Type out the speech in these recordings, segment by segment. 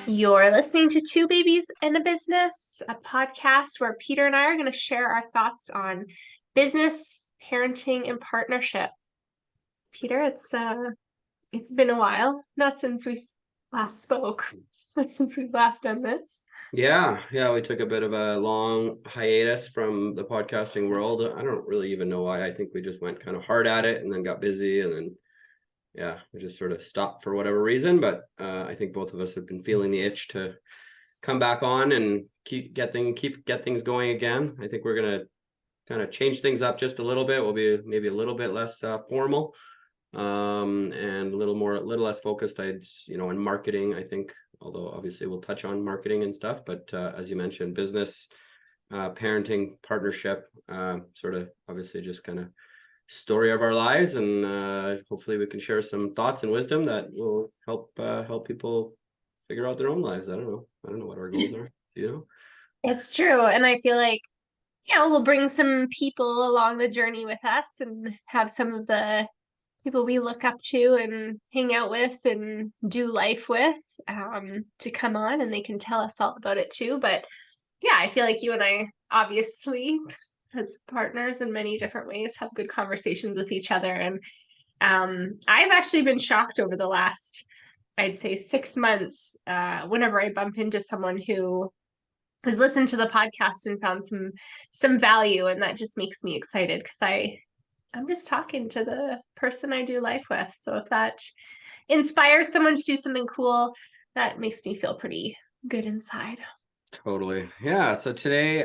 You're listening to Two Babies and a Business, a podcast where Peter and I are going to share our thoughts on business, parenting, and partnership. Peter, it's been a while, not since we last spoke, but since we've last done this. Yeah, we took a bit of a long hiatus from the podcasting world. I don't really even know why. I think we just went kind of hard at it and then got busy and then we just sort of stopped for whatever reason. But I think both of us have been feeling the itch to come back on and get things going again. I think we're gonna kind of change things up just a little bit. We'll be maybe a little bit less formal, and a little less focused, in marketing, I think, although obviously we'll touch on marketing and stuff, but as you mentioned, business, parenting, partnership, sort of obviously just kind of story of our lives, and hopefully we can share some thoughts and wisdom that will help people figure out their own lives. I don't know what our goals are, It's true. And I feel like, we'll bring some people along the journey with us and have some of the people we look up to and hang out with and do life with to come on, and they can tell us all about it too. But yeah, I feel like you and I obviously, as partners in many different ways, have good conversations with each other. And I've actually been shocked over the last, I'd say, 6 months, whenever I bump into someone who has listened to the podcast and found some value, and that just makes me excited because I'm just talking to the person I do life with. So if that inspires someone to do something cool, that makes me feel pretty good inside. Totally. Yeah. So today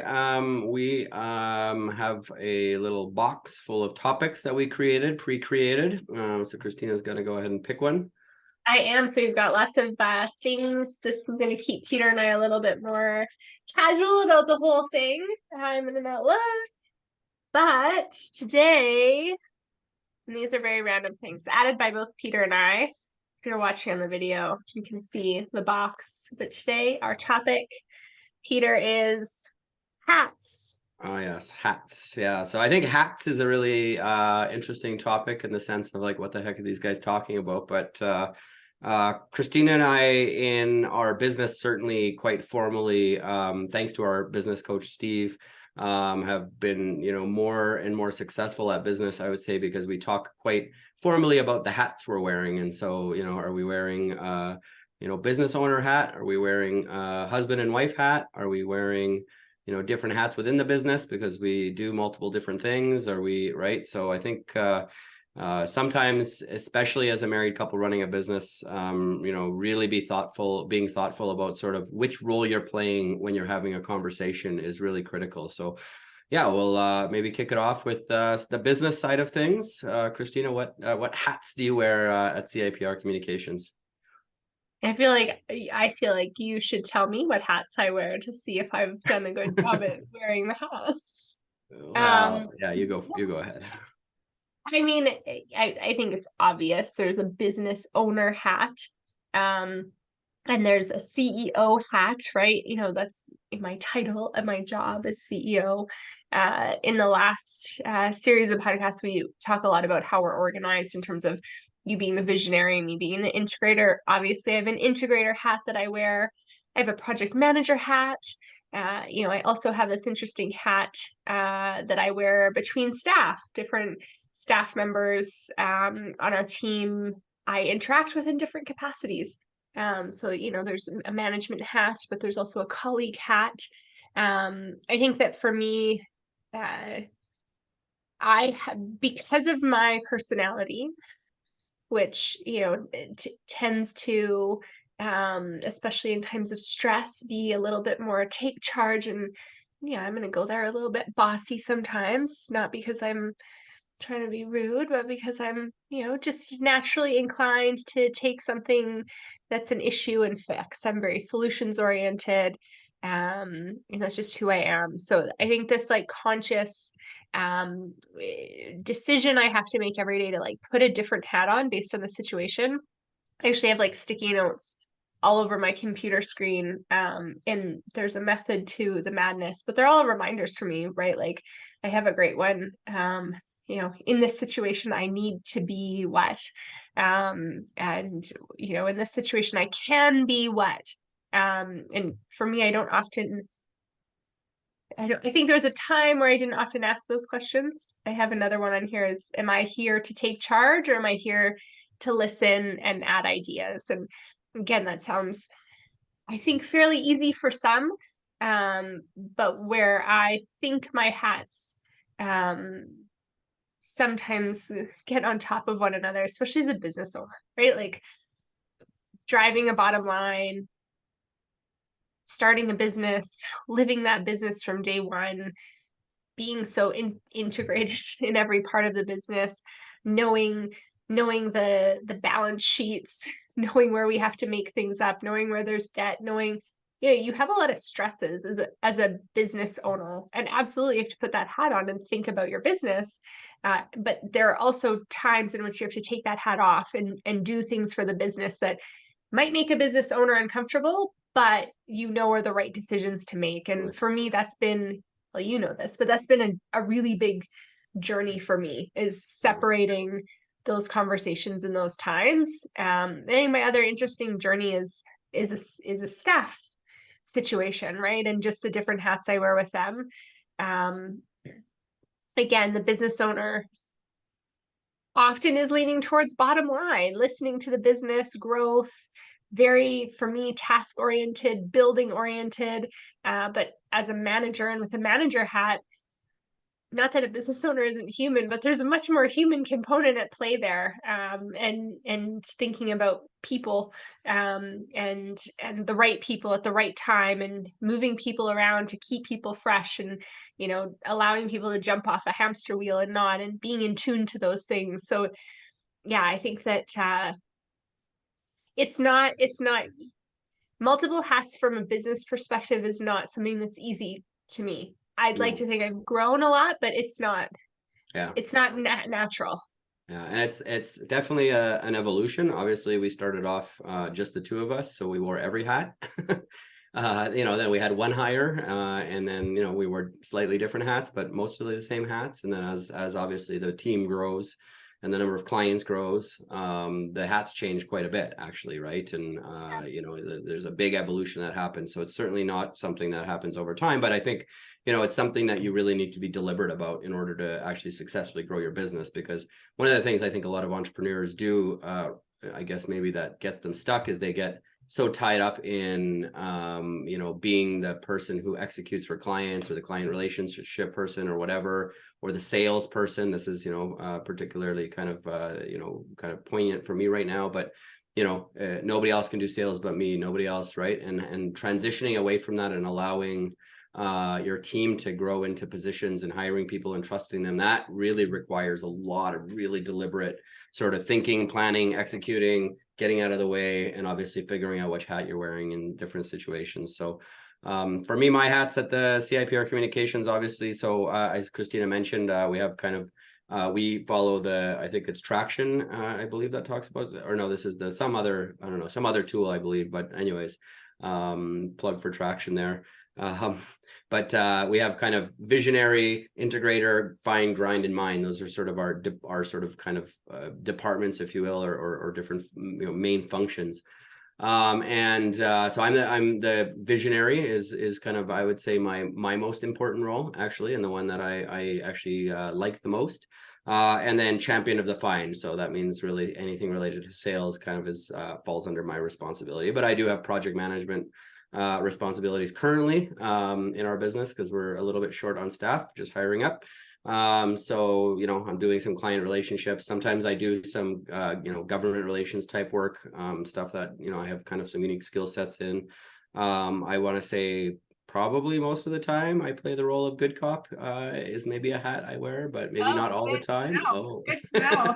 we have a little box full of topics that we pre-created. So Christina's going to go ahead and pick one. I am. So we've got lots of things. This is going to keep Peter and I a little bit more casual about the whole thing. I'm in an outlook. But today, and these are very random things added by both Peter and I. If you're watching on the video, you can see the box. But today, our topic, Peter, is hats. Oh yes, hats. Yeah. So I think hats is a really interesting topic in the sense of like, what the heck are these guys talking about? But Christina and I, in our business, certainly quite formally, thanks to our business coach, Steve, have been, more and more successful at business, I would say, because we talk quite formally about the hats we're wearing. And so, are we wearing, business owner hat? Are we wearing husband and wife hat? Are we wearing, different hats within the business because we do multiple different things? Are we right? So I think sometimes, especially as a married couple running a business, really being thoughtful about sort of which role you're playing when you're having a conversation is really critical. So yeah, we'll maybe kick it off with the business side of things. Christina, what hats do you wear at CIPR Communications? I feel like you should tell me what hats I wear to see if I've done a good job at wearing the hats. Um, Well, yeah, you go ahead. I mean, I think it's obvious. There's a business owner hat, and there's a CEO hat, right? That's my title and my job as CEO. In the last series of podcasts, we talk a lot about how we're organized in terms of you being the visionary, me being the integrator. Obviously, I have an integrator hat that I wear. I have a project manager hat. I also have this interesting hat that I wear between staff, different staff members on our team I interact with in different capacities. So, there's a management hat, but there's also a colleague hat. I think that for me, because of my personality, which, tends to, especially in times of stress, be a little bit more take charge. And yeah, I'm going to go there a little bit bossy sometimes, not because I'm trying to be rude, but because I'm, just naturally inclined to take something that's an issue and fix. I'm very solutions oriented. And that's just who I am. So I think this like conscious decision I have to make every day to like put a different hat on based on the situation. I actually have like sticky notes all over my computer screen. And there's a method to the madness, but they're all reminders for me, right? Like I have a great one. In this situation, I need to be what? And in this situation, I can be what? And for me, I think there was a time where I didn't often ask those questions. I have another one on here is, am I here to take charge, or am I here to listen and add ideas? And again, that sounds, I think, fairly easy for some. But where I think my hats sometimes get on top of one another, especially as a business owner, right? Like driving a bottom line, starting a business, living that business from day one, being so integrated in every part of the business, knowing the balance sheets, knowing where we have to make things up, knowing where there's debt, knowing, yeah, you have a lot of stresses as a business owner, and absolutely you have to put that hat on and think about your business. But there are also times in which you have to take that hat off and do things for the business that might make a business owner uncomfortable, but you know are the right decisions to make. And for me, that's been, well, you know this, but that's been a really big journey for me, is separating those conversations in those times. I think my other interesting journey is a staff situation, right? And just the different hats I wear with them. Um, Again, the business owner often is leaning towards bottom line, listening to the business growth, very, for me, task oriented, building oriented. But as a manager and with a manager hat, not that a business owner isn't human, but there's a much more human component at play there, and thinking about people, and the right people at the right time, and moving people around to keep people fresh, and allowing people to jump off a hamster wheel and not, and being in tune to those things. So yeah, I think that it's not multiple hats from a business perspective is not something that's easy to me. I'd like No. to think I've grown a lot, but Yeah. it's not natural. Yeah, and it's definitely an evolution. Obviously, we started off just the two of us, so we wore every hat. Then we had one hire, and then we wore slightly different hats, but mostly the same hats. And then as obviously the team grows and the number of clients grows, the hats change quite a bit, actually, right? And there's a big evolution that happens. So it's certainly not something that happens over time, but I think it's something that you really need to be deliberate about in order to actually successfully grow your business. Because one of the things I think a lot of entrepreneurs do, I guess maybe that gets them stuck, is they get so tied up in being the person who executes for clients, or the client relationship person, or whatever, or the sales person. This is particularly kind of poignant for me right now, but nobody else can do sales but me, nobody else, right? And transitioning away from that and allowing your team to grow into positions and hiring people and trusting them, that really requires a lot of really deliberate sort of thinking, planning, executing, getting out of the way, and obviously figuring out which hat you're wearing in different situations. So for me, my hat's at the CIPR Communications, obviously. So as Christina mentioned, we have kind of we follow I think it's Traction, I believe, that talks about, or no, this is some other tool, I believe. But anyways, plug for Traction there. But we have kind of visionary, integrator, find, grind, and mine. Those are sort of our sort of kind of departments, if you will, or different main functions. So I'm the visionary is kind of, I would say, my most important role, actually, and the one that I actually like the most. And then champion of the find. So that means really anything related to sales kind of falls under my responsibility. But I do have project management responsibilities currently in our business, because we're a little bit short on staff, just hiring up. So I'm doing some client relationships. Sometimes I do some government relations type work, stuff that I have kind of some unique skill sets in. I want to say probably most of the time I play the role of good cop, is maybe a hat I wear, but maybe not all the time. Good to know.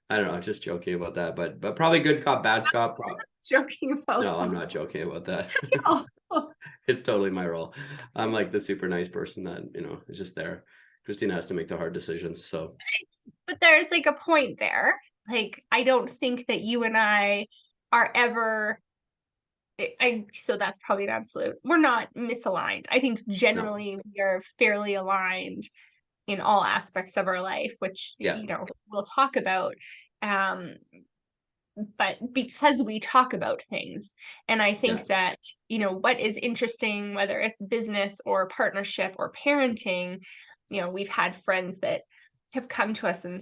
I don't know, just joking about that, but probably good cop, bad cop. Joking about No, I'm not joking about that. that. It's totally my role. I'm like the super nice person that, is just there. Christina has to make the hard decisions. So, But there's like a point there. Like, I don't think that you and I are ever, so that's probably an absolute. We're not misaligned. I think no, generally we are fairly aligned in all aspects of our life, which yeah, we'll talk about. Um, but because we talk about things. And I Yeah. think that, what is interesting, whether it's business or partnership or parenting, we've had friends that have come to us and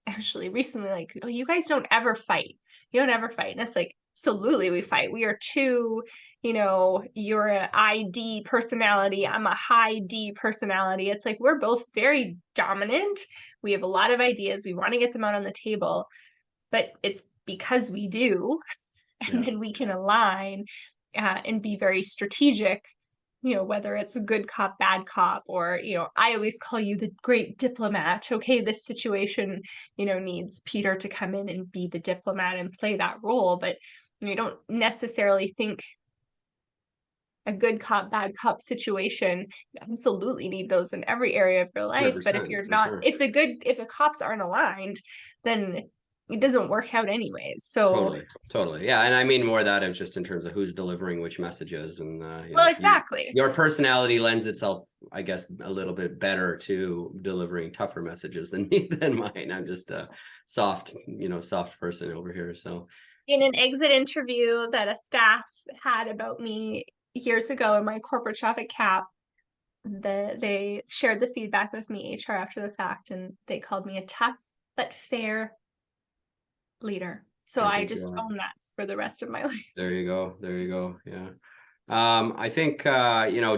actually recently, like, oh, you guys don't ever fight. You don't ever fight. And it's like, absolutely we fight. We are two, you're a ID personality. I'm a high D personality. It's like, we're both very dominant. We have a lot of ideas. We want to get them out on the table, but it's because we do, and Yeah. then we can align and be very strategic, whether it's a good cop, bad cop, or, I always call you the great diplomat. Okay, this situation, needs Peter to come in and be the diplomat and play that role, but you don't necessarily think a good cop, bad cop situation. You absolutely need those in every area of your life. But if 100% you're for not, sure. if the cops aren't aligned, then it doesn't work out anyways. So, Totally, totally. Yeah, and I mean more that of just in terms of who's delivering which messages, and well, exactly. your personality lends itself, I guess, a little bit better to delivering tougher messages than me than mine. I'm just a soft, soft person over here. So In an exit interview that a staff had about me years ago in my corporate traffic cap, they shared the feedback with me, HR, after the fact, and they called me a tough but fair leader. So I I think just own that for the rest of my life. there you go, there you go. Yeah. I think,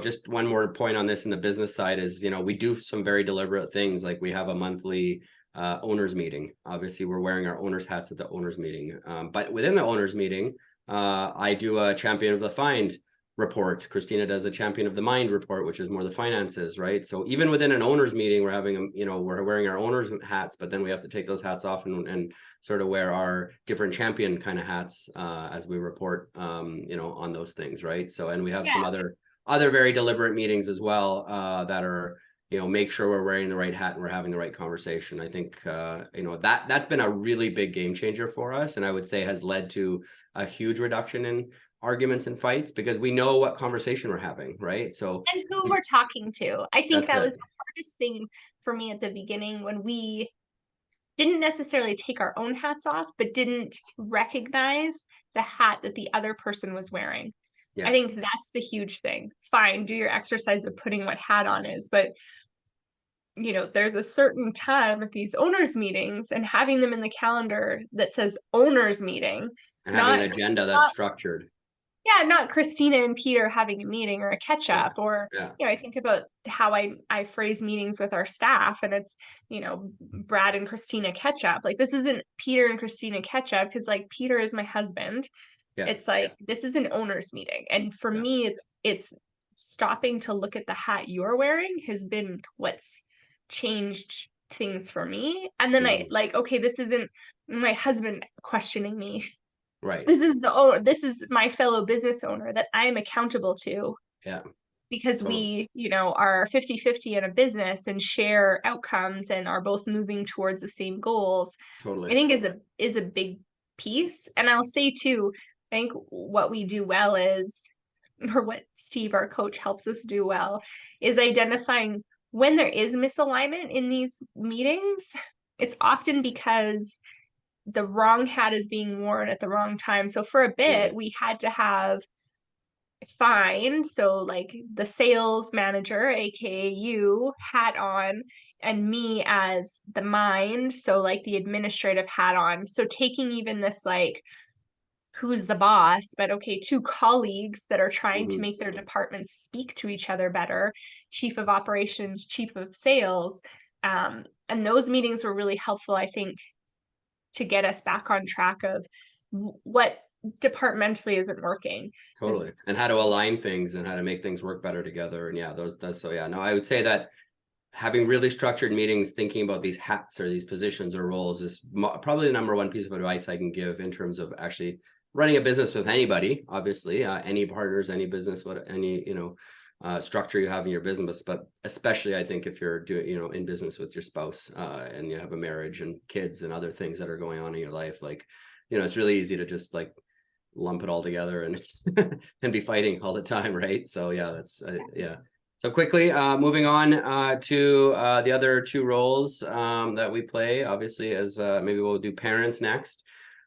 just one more point on this in the business side is, we do some very deliberate things. Like we have a monthly owners meeting. Obviously, we're wearing our owners hats at the owners meeting. But within the owners meeting, I do a champion of the find report. Christina does a champion of the mind report, which is more the finances, right? So even within an owners meeting, we're having, we're wearing our owners hats, but then we have to take those hats off and sort of wear our different champion kind of hats as we report, on those things, right? So, and we have some Yeah. other very deliberate meetings as well that are, make sure we're wearing the right hat and we're having the right conversation. I think, that's been a really big game changer for us, and I would say has led to a huge reduction in arguments and fights because we know what conversation we're having, right? So, And who we're talking to. I think that's that it. was the hardest thing for me at the beginning, when we didn't necessarily take our own hats off, but didn't recognize the hat that the other person was wearing. I Yeah. think that's the huge thing. Fine, do your exercise of putting what hat on is, but there's a certain time at these owners meetings, and having them in the calendar that says owners meeting, And having an not agenda that's not structured. yeah, not Christina and Peter having a meeting or a catch Yeah. up, or Yeah. I think about how I phrase meetings with our staff, and it's Brad and Christina catch up. Like, this isn't Peter and Christina catch up, because like Peter is my husband. Yeah. It's like, this is an owners meeting, and for Yeah. me, it's stopping to look at the hat you're wearing has been what's changed things for me. And then I Mhm. like, okay, this isn't my husband questioning me. Right. This is my fellow business owner that I am accountable to, Yeah. because Totally. we, are 50-50 in a business and share outcomes and are both moving towards the same goals. I Totally. think is a big piece. And I'll say too, I think what we do well is, or what Steve, our coach, helps us do well, is identifying when there is misalignment in these meetings. It's often because the wrong hat is being worn at the wrong time. So for a Absolutely. bit, we had to have find, so like the sales manager, aka you, hat on, and me as the mind, so like the administrative hat on. So taking even this, like, who's the boss, but okay, two colleagues that are trying to Mhm. make their departments speak to each other better, chief of operations, chief of sales. And those meetings were really helpful, I think, to get us back on track of what departmentally isn't working. Because Totally. And how to align things and how to make things work better together. And yeah, those so yeah, no, I would say that having really structured meetings, thinking about these hats or these positions or roles is probably the number one piece of advice I can give in terms of actually running a business with anybody, obviously, any partners, any business, what any, structure you have in your business, but especially I think if you're doing, in business with your spouse, and you have a marriage and kids and other things that are going on in your life, like, it's really easy to just like lump it all together and and be fighting all the time, right? So yeah, that's yeah. So quickly, moving on to the other two roles that we play, obviously, as maybe we'll do parents next.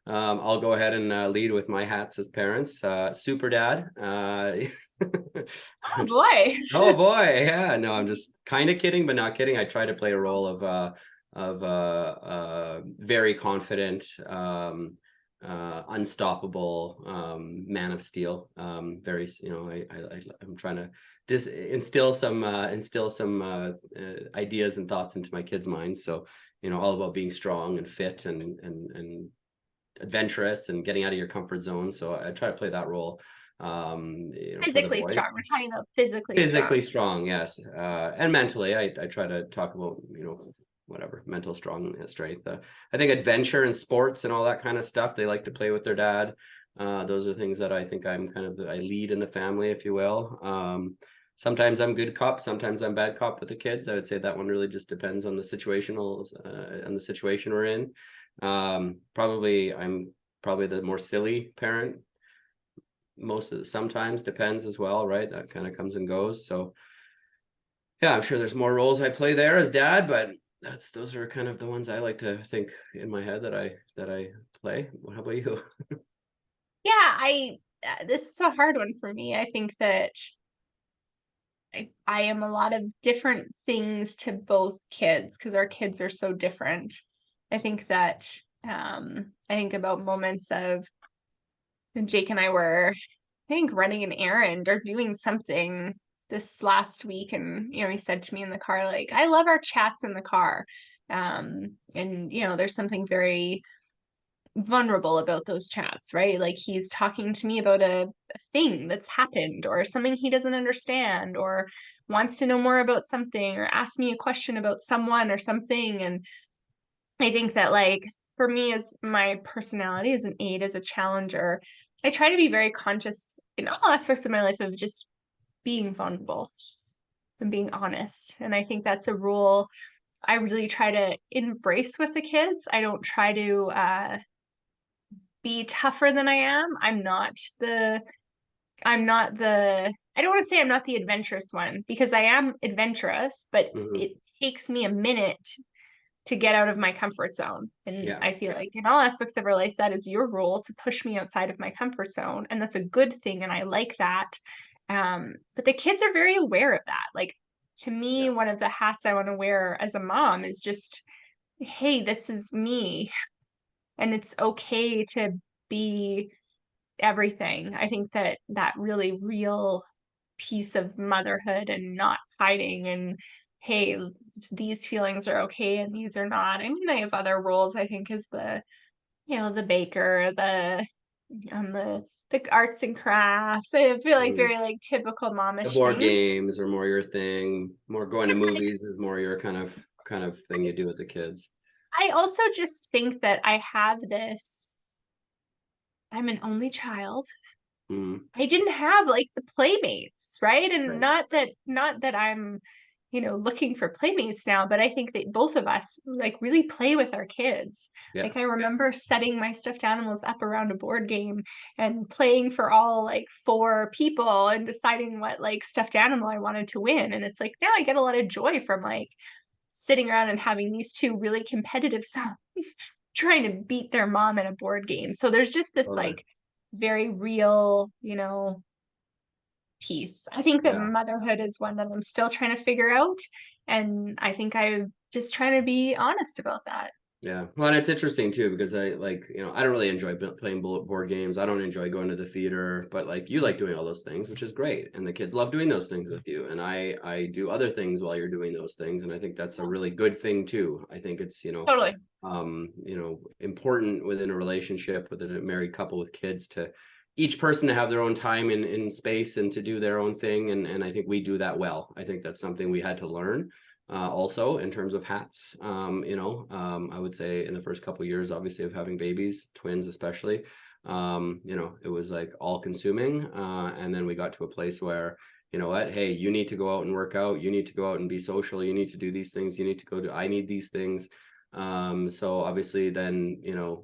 I'll go ahead and lead with my hats as parents. Super dad. Oh boy. Oh boy, yeah. No, I'm just kind of kidding, but not kidding. I try to play a role of very confident, unstoppable man of steel. Very, I'm trying to just instill some ideas and thoughts into my kids' minds. So, all about being strong and fit and adventurous and getting out of your comfort zone. So I try to play that role for the Physically boys. strong. We're talking about physically Physically strong. strong, yes. And mentally, I try to talk about, whatever, mental strength. I think adventure and sports and all that kind of stuff, they like to play with their dad. Those are things that I think I lead in the family, if you will. Sometimes I'm good cop, sometimes I'm bad cop with the kids. I would say that one really just depends on the situation we're in. I'm probably the more silly parent sometimes, depends as well, right? That kind of comes and goes. So yeah, I'm sure there's more roles I play there as dad, but those are kind of the ones I like to think in my head that I play. How about you? Yeah, this is a hard one for me. I think that I am a lot of different things to both kids because our kids are so different. I think that I think about moments of when Jake and I were, I think, running an errand or doing something this last week, and he said to me in the car, like, I love our chats in the car. And there's something very vulnerable about those chats, right? Like he's talking to me about a thing that's happened or something he doesn't understand or wants to know more about something or ask me a question about someone or something. And I think that, like, for me, as my personality as an aide, as a challenger, I try to be very conscious in all aspects of my life of just being vulnerable and being honest. And I think that's a rule I really try to embrace with the kids. I don't try to be tougher than I am. I don't want to say I'm not the adventurous one because I am adventurous, but Mhm. it takes me a minute to get out of my comfort zone. And Yeah, I feel like in all aspects of our life, that is your role to push me outside of my comfort zone. And that's a good thing. And I like that. But the kids are very aware of that. Like, to me, yeah, one of the hats I want to wear as a mom is just, hey, this is me. And it's okay to be everything. I think that that really real piece of motherhood and not hiding and hey, these feelings are okay and these are not. I mean, I have other roles, I think, as the baker, the arts and crafts. I feel like Mhm. very like typical The momish board things. games are more your thing. More going to movies is more your kind of thing you do with the kids. I also just think that I'm an only child. Mm, I didn't have like the playmates, right? And right. not that I'm, looking for playmates now, but I think that both of us like really play with our kids. Yeah. Like I remember setting my stuffed animals up around a board game and playing for all like four people and deciding what like stuffed animal I wanted to win. And it's like now I get a lot of joy from like sitting around and having these two really competitive sons trying to beat their mom in a board game. So there's just this Totally. like very real, piece. I think that Yeah. motherhood is one that I'm still trying to figure out. And I think I'm just trying to be honest about that. Yeah. Well, and it's interesting too because I don't really enjoy playing board games. I don't enjoy going to the theater, but like you like doing all those things, which is great. And the kids love doing those things with you. And I do other things while you're doing those things. And I think that's a really good thing too. I think it's, Totally. important within a relationship with a married couple with kids to each person to have their own time in space and to do their own thing. And I think we do that well. I think that's something we had to learn also in terms of hats. I would say in the first couple of years, obviously, of having babies, twins especially, it was like all consuming. And then we got to a place where, you know what, hey, you need to go out and work out, you need to go out and be social, you need to do these things, you need to I need these things. So obviously then,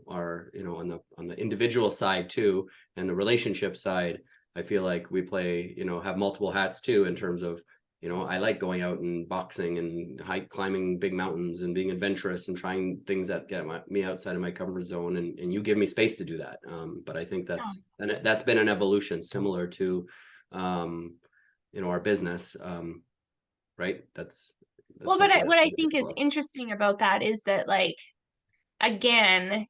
on the individual side too, and the relationship side, I feel like we play, have multiple hats too, in terms of you know, I like going out and boxing and climbing big mountains and being adventurous and trying things that get me outside of my comfort zone. And you give me space to do that. But I think that's been an evolution similar to, you know, our business. Right. That's Well, but something what that's I been very think is close. interesting about that is that, like, again,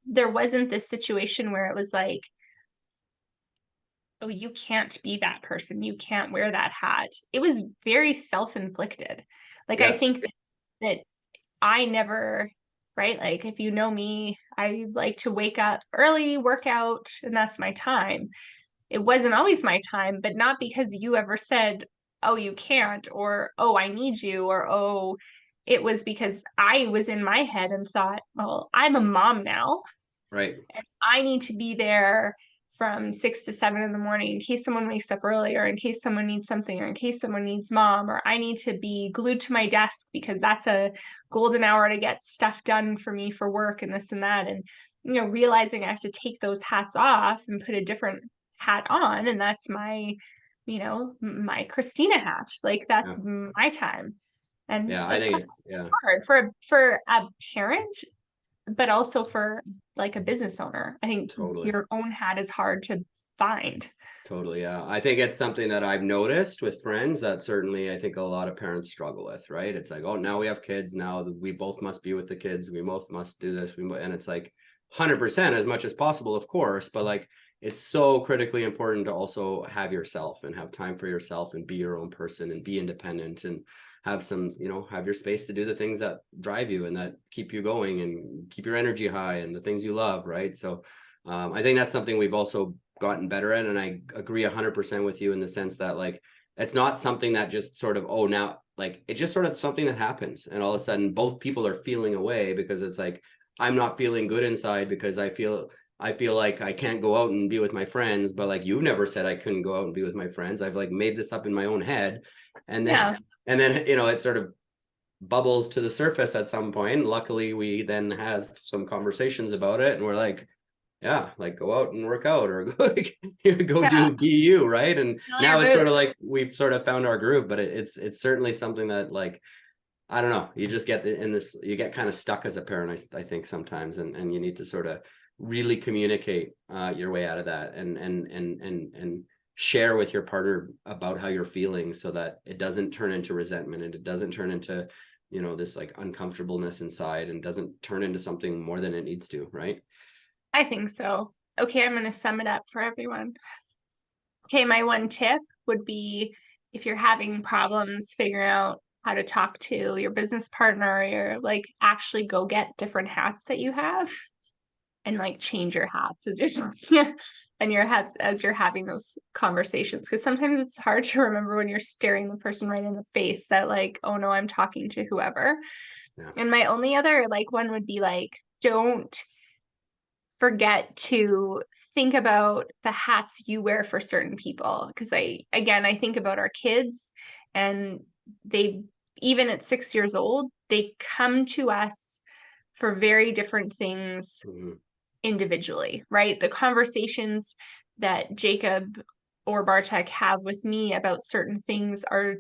there wasn't this situation where it was like, oh, you can't be that person. You can't wear that hat. It was very self-inflicted. Like, I Yes. think that I never, right? Like, if you know me, I like to wake up early, work out, and that's my time. It wasn't always my time, but not because you ever said, oh, you can't, or oh, I need you, or oh, it was because I was in my head and thought, well, I'm a mom now. Right. I need to be there from 6 to 7 in the morning in case someone wakes up early, or in case someone needs something, or in case someone needs mom, or I need to be glued to my desk because that's a golden hour to get stuff done for me for work and this and that. And, realizing I have to take those hats off and put a different hat on. And that's my Christina hat. Like, Yeah. that's my time. And Yeah. I that's think hard. it's, It's yeah, hard for a parent, but also for like a business owner. I think totally. your own hat is hard to find. Totally. Yeah. I think it's something that I've noticed with friends that certainly I think a lot of parents struggle with, right? It's like, oh, now we have kids. Now we both must be with the kids. We both must do this. And it's like 100% as much as possible, of course, but like it's so critically important to also have yourself and have time for yourself and be your own person and be independent and have some, you know, have your space to do the things that drive you and that keep you going and keep your energy high and the things you love, right? So I think that's something we've also gotten better at. And I agree 100% with you in the sense that like, it's not something that just sort of, oh, now like it's just sort of something that happens. And all of a sudden both people are feeling away because it's like, I'm not feeling good inside because I feel like I can't go out and be with my friends, but like you never said I couldn't go out and be with my friends. I've like made this up in my own head. And then, Yeah. and then, you know, it sort of bubbles to the surface at some point. Luckily, we then have some conversations about it and we're like, yeah, like go out and work out or go Yeah. do BU, right? And Fill your now it's sort of boots. like we've sort of found our groove, but it's certainly something that like I don't know, you just get in this, you get kind of stuck as a parent, I think sometimes, and you need to sort of really communicate your way out of that and share with your partner about how you're feeling so that it doesn't turn into resentment and it doesn't turn into, you know, this like uncomfortableness inside and doesn't turn into something more than it needs to, right? I think so. Okay, I'm going to sum it up for everyone. Okay, my one tip would be, if you're having problems figuring out how to talk to your business partner, or like actually go get different hats that you have and like change your hats as you're and your hats as you're having those conversations, because sometimes it's hard to remember when you're staring the person right in the face that, like, oh no, I'm talking to whoever. Yeah. And my only other like one would be like, don't forget to think about the hats you wear for certain people, because I think about our kids, and they, even at 6 years old, they come to us for very different things Mhm. individually, right? The conversations that Jacob or Bartek have with me about certain things are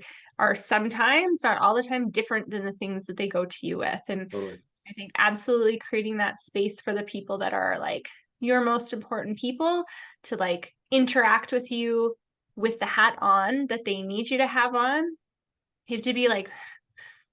sometimes, not all the time, different than the things that they go to you with. And Totally. I think absolutely creating that space for the people that are like your most important people to like interact with you with the hat on that they need you to have on. You have to be like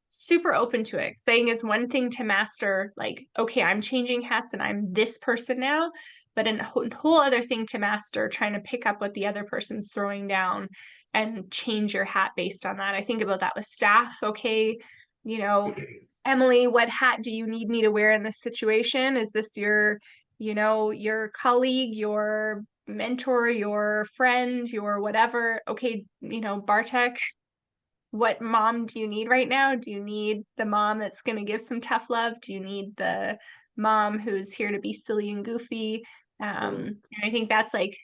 super open to it. Saying it's one thing to master, like, okay, I'm changing hats and I'm this person now, but a whole other thing to master trying to pick up what the other person's throwing down and change your hat based on that. I think about that with staff. Okay, you know, Emily, what hat do you need me to wear in this situation? Is this your colleague, your mentor, your friend, your whatever? Okay, Bartek, what mom do you need right now? Do you need the mom that's going to give some tough love? Do you need the mom who's here to be silly and goofy? Totally. And I think that's like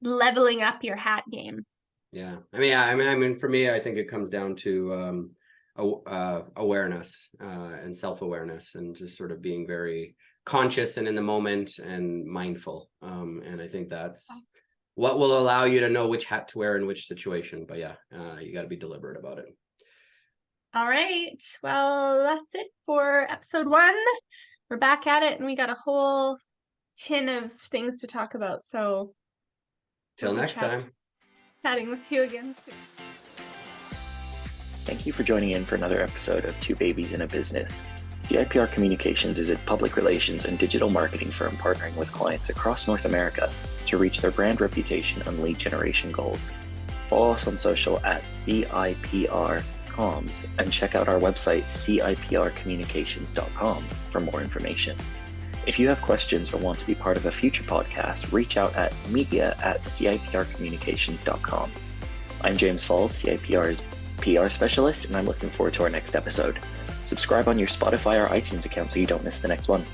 leveling up your hat game. Yeah. I mean, for me, I think it comes down to awareness and self-awareness and just sort of being very conscious and in the moment and mindful. And I think what will allow you to know which hat to wear in which situation. But yeah, you got to be deliberate about it. All right. Well, that's it for episode 1. We're back at it and we got a whole tin of things to talk about. So Till next time. Chatting with you again soon. Thank you for joining in for another episode of Two Babies in a Business. CIPR Communications is a public relations and digital marketing firm partnering with clients across North America to reach their brand reputation and lead generation goals. Follow us on social at CIPR Comms and check out our website CIPRcommunications.com for more information. If you have questions or want to be part of a future podcast, reach out at media@CIPRcommunications.com. I'm James Falls, CIPR's PR specialist, and I'm looking forward to our next episode. Subscribe on your Spotify or iTunes account so you don't miss the next one.